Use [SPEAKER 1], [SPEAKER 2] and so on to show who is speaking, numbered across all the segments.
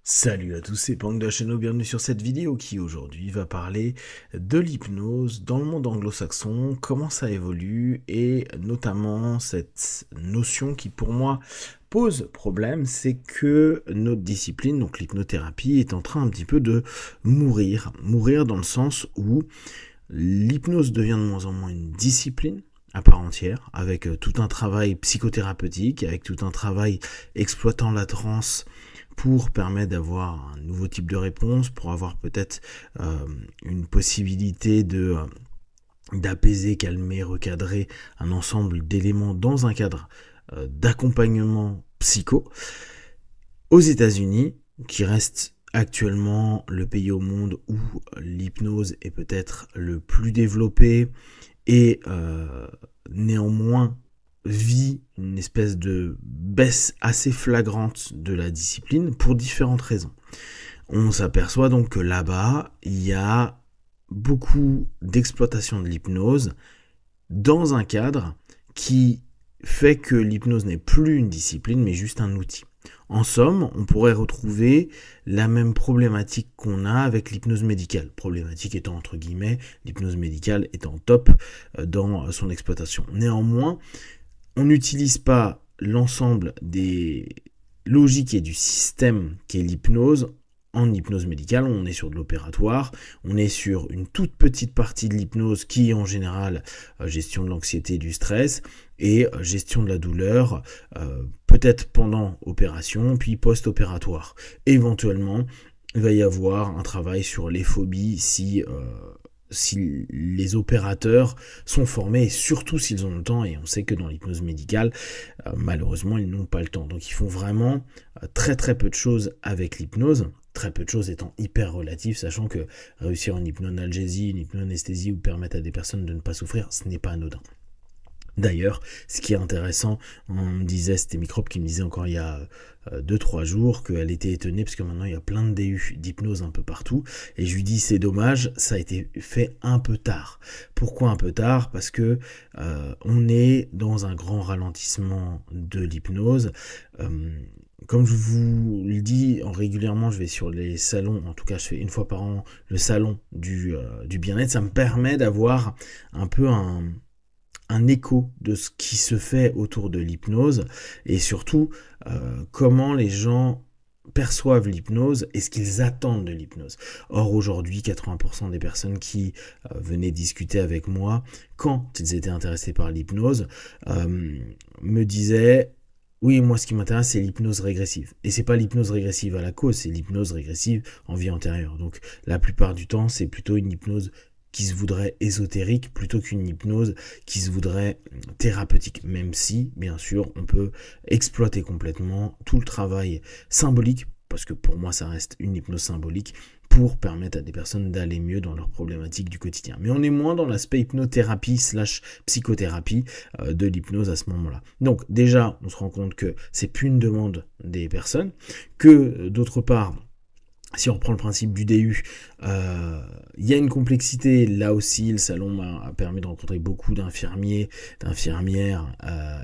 [SPEAKER 1] Salut à tous, c'est Pang de la chaîne, bienvenue sur cette vidéo qui aujourd'hui va parler de l'hypnose dans le monde anglo-saxon, comment ça évolue et notamment cette notion qui pour moi pose problème, c'est que notre discipline, donc l'hypnothérapie, est en train un petit peu de mourir. Mourir dans le sens où l'hypnose devient de moins en moins une discipline à part entière, avec tout un travail psychothérapeutique, avec tout un travail exploitant la transe pour permettre d'avoir un nouveau type de réponse, pour avoir peut-être une possibilité de d'apaiser, calmer, recadrer un ensemble d'éléments dans un cadre d'accompagnement psycho. Aux États-Unis, qui reste actuellement le pays au monde où l'hypnose est peut-être le plus développé et néanmoins vit une espèce de baisse assez flagrante de la discipline pour différentes raisons. On s'aperçoit donc que là-bas, il y a beaucoup d'exploitation de l'hypnose dans un cadre qui fait que l'hypnose n'est plus une discipline mais juste un outil. En somme, on pourrait retrouver la même problématique qu'on a avec l'hypnose médicale. Problématique étant entre guillemets, l'hypnose médicale étant top dans son exploitation. Néanmoins, on n'utilise pas l'ensemble des logiques et du système qu'est l'hypnose en hypnose médicale. On est sur de l'opératoire, on est sur une toute petite partie de l'hypnose qui est en général gestion de l'anxiété et du stress et gestion de la douleur, peut-être pendant opération, puis post-opératoire. Éventuellement, il va y avoir un travail sur les phobies si les opérateurs sont formés et surtout s'ils ont le temps, et on sait que dans l'hypnose médicale, malheureusement, ils n'ont pas le temps. Donc ils font vraiment très très peu de choses avec l'hypnose, très peu de choses étant hyper relatif, sachant que réussir une hypnoanalgésie, une hypnoanesthésie ou permettre à des personnes de ne pas souffrir, ce n'est pas anodin. D'ailleurs, ce qui est intéressant, on me disait, c'était Microbe qui me disait encore il y a 2-3 jours qu'elle était étonnée parce que maintenant il y a plein de DU d'hypnose un peu partout et je lui dis c'est dommage, ça a été fait un peu tard. Pourquoi un peu tard? Parce que on est dans un grand ralentissement de l'hypnose. Comme je vous le dis régulièrement, je vais sur les salons, en tout cas je fais une fois par an le salon du bien-être, ça me permet d'avoir un peu un écho de ce qui se fait autour de l'hypnose et surtout comment les gens perçoivent l'hypnose et ce qu'ils attendent de l'hypnose. Or aujourd'hui, 80% des personnes qui venaient discuter avec moi quand ils étaient intéressés par l'hypnose me disaient oui, moi ce qui m'intéresse c'est l'hypnose régressive. Et c'est pas l'hypnose régressive à la cause, c'est l'hypnose régressive en vie antérieure. Donc la plupart du temps c'est plutôt une hypnose qui se voudrait ésotérique plutôt qu'une hypnose qui se voudrait thérapeutique, même si, bien sûr, on peut exploiter complètement tout le travail symbolique, parce que pour moi ça reste une hypnose symbolique, pour permettre à des personnes d'aller mieux dans leurs problématiques du quotidien. Mais on est moins dans l'aspect hypnothérapie / psychothérapie de l'hypnose à ce moment-là. Donc déjà, on se rend compte que c'est plus une demande des personnes, que d'autre part, si on reprend le principe du DU, il y a une complexité. Là aussi, le salon m'a permis de rencontrer beaucoup d'infirmiers, d'infirmières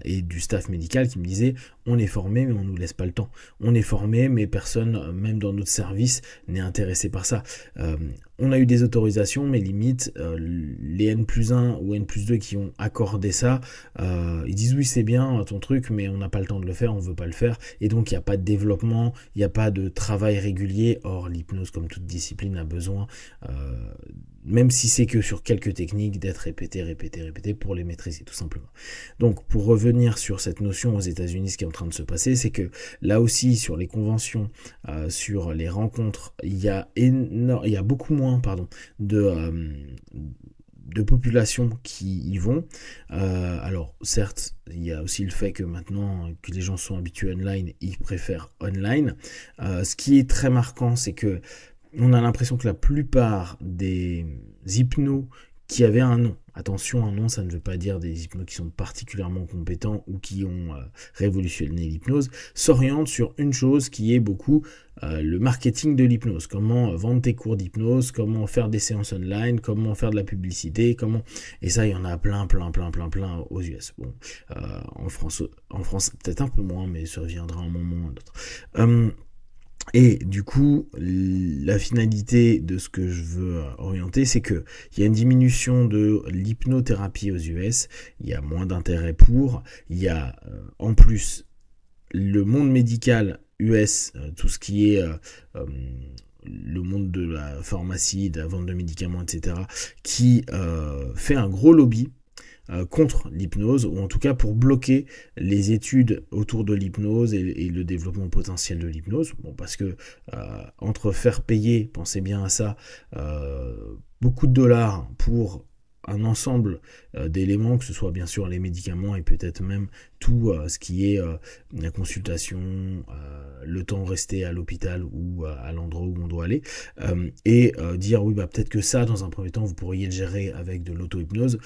[SPEAKER 1] et du staff médical qui me disaient on est formé mais on nous laisse pas le temps. On est formé mais personne, même dans notre service, n'est intéressé par ça. On a eu des autorisations mais limite, les N+1 ou N+2 qui ont accordé ça, ils disent oui c'est bien ton truc mais on n'a pas le temps de le faire, on veut pas le faire. Et donc il n'y a pas de développement, il n'y a pas de travail régulier. Or l'hypnose comme toute discipline a besoin même si c'est que sur quelques techniques, d'être répété pour les maîtriser tout simplement. Donc pour revenir sur cette notion aux États-Unis, ce qui est en train de se passer, c'est que là aussi sur les conventions, sur les rencontres, il y a beaucoup moins de population qui y vont. Alors certes, il y a aussi le fait que maintenant que les gens sont habitués online, ils préfèrent online. Ce qui est très marquant, c'est que on a l'impression que la plupart des hypnos qui avaient un nom, attention, un nom, ça ne veut pas dire des hypnos qui sont particulièrement compétents ou qui ont révolutionné l'hypnose, s'orientent sur une chose qui est beaucoup le marketing de l'hypnose. Comment vendre tes cours d'hypnose, comment faire des séances online, comment faire de la publicité, comment... Et ça, il y en a plein aux US. Bon, en France peut-être un peu moins, mais ça reviendra un moment ou un autre. Et du coup, la finalité de ce que je veux orienter, c'est qu'il y a une diminution de l'hypnothérapie aux US, il y a moins d'intérêt pour, il y a en plus le monde médical US, tout ce qui est le monde de la pharmacie, de la vente de médicaments, etc., qui fait un gros lobby contre l'hypnose, ou en tout cas pour bloquer les études autour de l'hypnose et le développement potentiel de l'hypnose. Bon, parce que entre faire payer, pensez bien à ça, beaucoup de dollars pour un ensemble d'éléments, que ce soit bien sûr les médicaments et peut-être même tout ce qui est la consultation, le temps resté à l'hôpital ou à l'endroit où on doit aller, et dire oui, bah peut-être que ça, dans un premier temps, vous pourriez le gérer avec de l'auto-hypnose,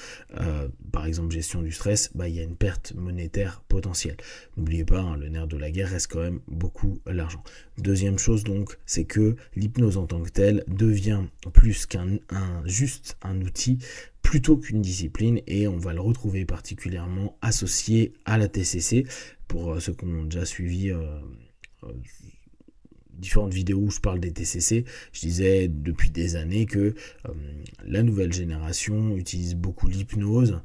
[SPEAKER 1] par exemple gestion du stress, bah il y a une perte monétaire potentielle. N'oubliez pas, hein, le nerf de la guerre reste quand même beaucoup l'argent. Deuxième chose donc, c'est que l'hypnose en tant que telle devient plus juste un outil plutôt qu'une discipline, et on va le retrouver particulièrement associé à la TCC. Pour ceux qui ont déjà suivi différentes vidéos où je parle des TCC, je disais depuis des années que la nouvelle génération utilise beaucoup l'hypnose.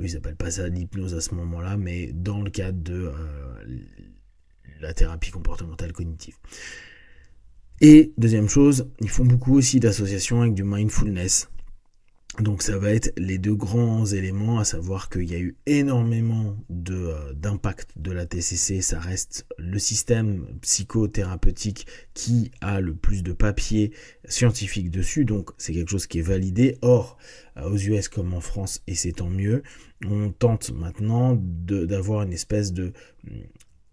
[SPEAKER 1] Ils n'appellent pas ça l'hypnose à ce moment-là, mais dans le cadre de la thérapie comportementale cognitive. Et deuxième chose, ils font beaucoup aussi d'associations avec du mindfulness. Donc ça va être les deux grands éléments, à savoir qu'il y a eu énormément d'impact de la TCC. Ça reste le système psychothérapeutique qui a le plus de papiers scientifiques dessus, donc c'est quelque chose qui est validé. Or, aux US comme en France, et c'est tant mieux, on tente maintenant d'avoir une espèce de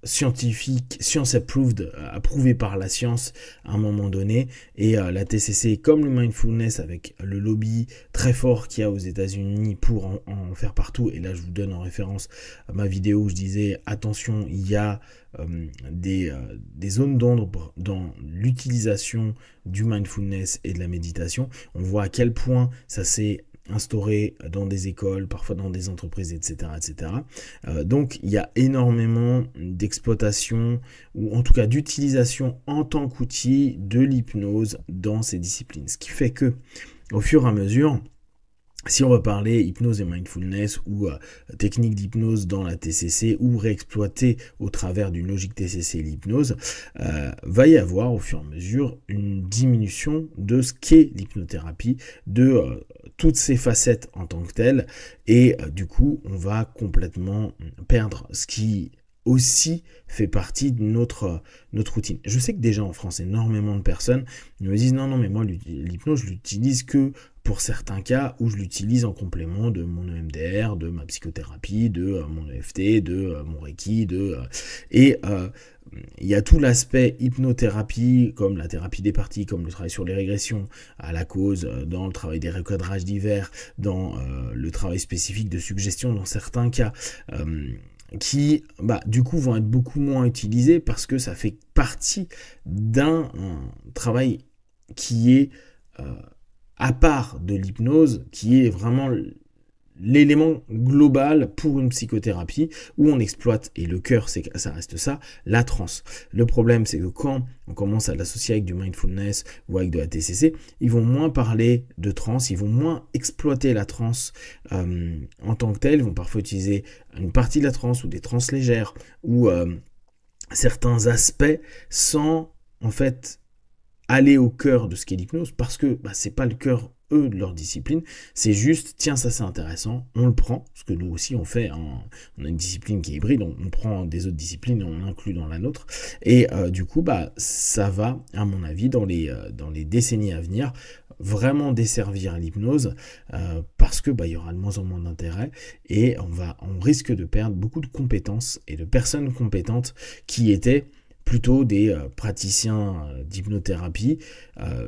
[SPEAKER 1] scientifique, science approved, approuvé par la science à un moment donné, et la TCC comme le mindfulness, avec le lobby très fort qu'il y a aux États-Unis pour en faire partout. Et là je vous donne en référence ma vidéo où je disais attention, il y a des zones d'ombre dans l'utilisation du mindfulness et de la méditation. On voit à quel point ça s'est instauré dans des écoles, parfois dans des entreprises, etc. etc. Donc il y a énormément d'exploitation, ou en tout cas d'utilisation en tant qu'outil de l'hypnose dans ces disciplines. Ce qui fait que, au fur et à mesure, si on va parler hypnose et mindfulness ou technique d'hypnose dans la TCC, ou réexploiter au travers d'une logique TCC l'hypnose, va y avoir au fur et à mesure une diminution de ce qu'est l'hypnothérapie, de toutes ces facettes en tant que telles, et du coup on va complètement perdre ce qui aussi fait partie de notre routine. Je sais que déjà en France, énormément de personnes me disent non mais moi l'hypnose je l'utilise que pour certains cas où je l'utilise en complément de mon EMDR, de ma psychothérapie, de mon EFT, de mon Reiki, et il y a tout l'aspect hypnothérapie, comme la thérapie des parties, comme le travail sur les régressions à la cause, dans le travail des recadrages divers, dans le travail spécifique de suggestion dans certains cas, qui du coup vont être beaucoup moins utilisés parce que ça fait partie d'un travail qui est à part de l'hypnose, qui est vraiment l'élément global pour une psychothérapie où on exploite, et le cœur ça reste ça, la transe. Le problème c'est que quand on commence à l'associer avec du mindfulness ou avec de la TCC, ils vont moins parler de transe, ils vont moins exploiter la transe en tant que telle. Ils vont parfois utiliser une partie de la transe ou des transes légères ou certains aspects sans en fait aller au cœur de ce qu'est l'hypnose, parce que c'est pas le cœur eux de leur discipline, c'est juste tiens ça c'est intéressant, on le prend, ce que nous aussi on fait, hein, on a une discipline qui est hybride, on prend des autres disciplines et on l'inclut dans la nôtre, et du coup ça va à mon avis dans les décennies à venir vraiment desservir l'hypnose, parce que il y aura de moins en moins d'intérêt, et on risque de perdre beaucoup de compétences et de personnes compétentes qui étaient plutôt des praticiens d'hypnothérapie.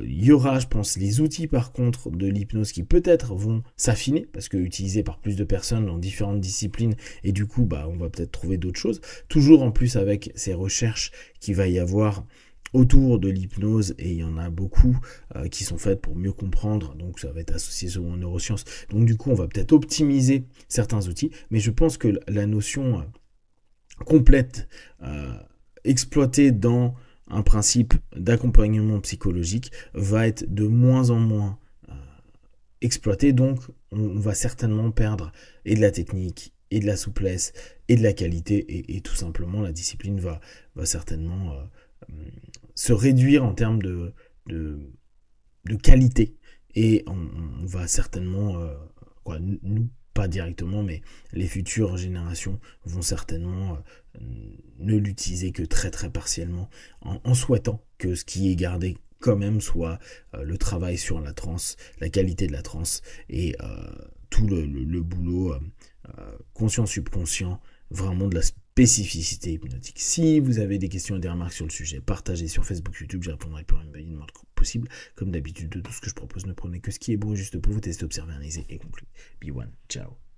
[SPEAKER 1] Il y aura, je pense, les outils par contre de l'hypnose qui peut-être vont s'affiner, parce que utilisés par plus de personnes dans différentes disciplines, et du coup on va peut-être trouver d'autres choses, toujours en plus avec ces recherches qu'il va y avoir autour de l'hypnose, et il y en a beaucoup qui sont faites pour mieux comprendre, donc ça va être associé souvent aux neurosciences, donc du coup on va peut-être optimiser certains outils, mais je pense que la notion complète exploité dans un principe d'accompagnement psychologique va être de moins en moins exploité, donc on va certainement perdre et de la technique, et de la souplesse, et de la qualité, et tout simplement la discipline va certainement se réduire en termes de qualité, et on va certainement, nous pas directement, mais les futures générations vont certainement ne l'utiliser que très très partiellement, en souhaitant que ce qui est gardé quand même soit le travail sur la transe, la qualité de la transe, et tout le boulot conscient-subconscient, vraiment de la spécificité hypnotique. Si vous avez des questions et des remarques sur le sujet, partagez sur Facebook, YouTube, j'y répondrai plus rapidement possible. Comme d'habitude, de tout ce que je propose, ne prenez que ce qui est bon et juste pour vous, testez, observez, analysez et concluez. Be one, ciao.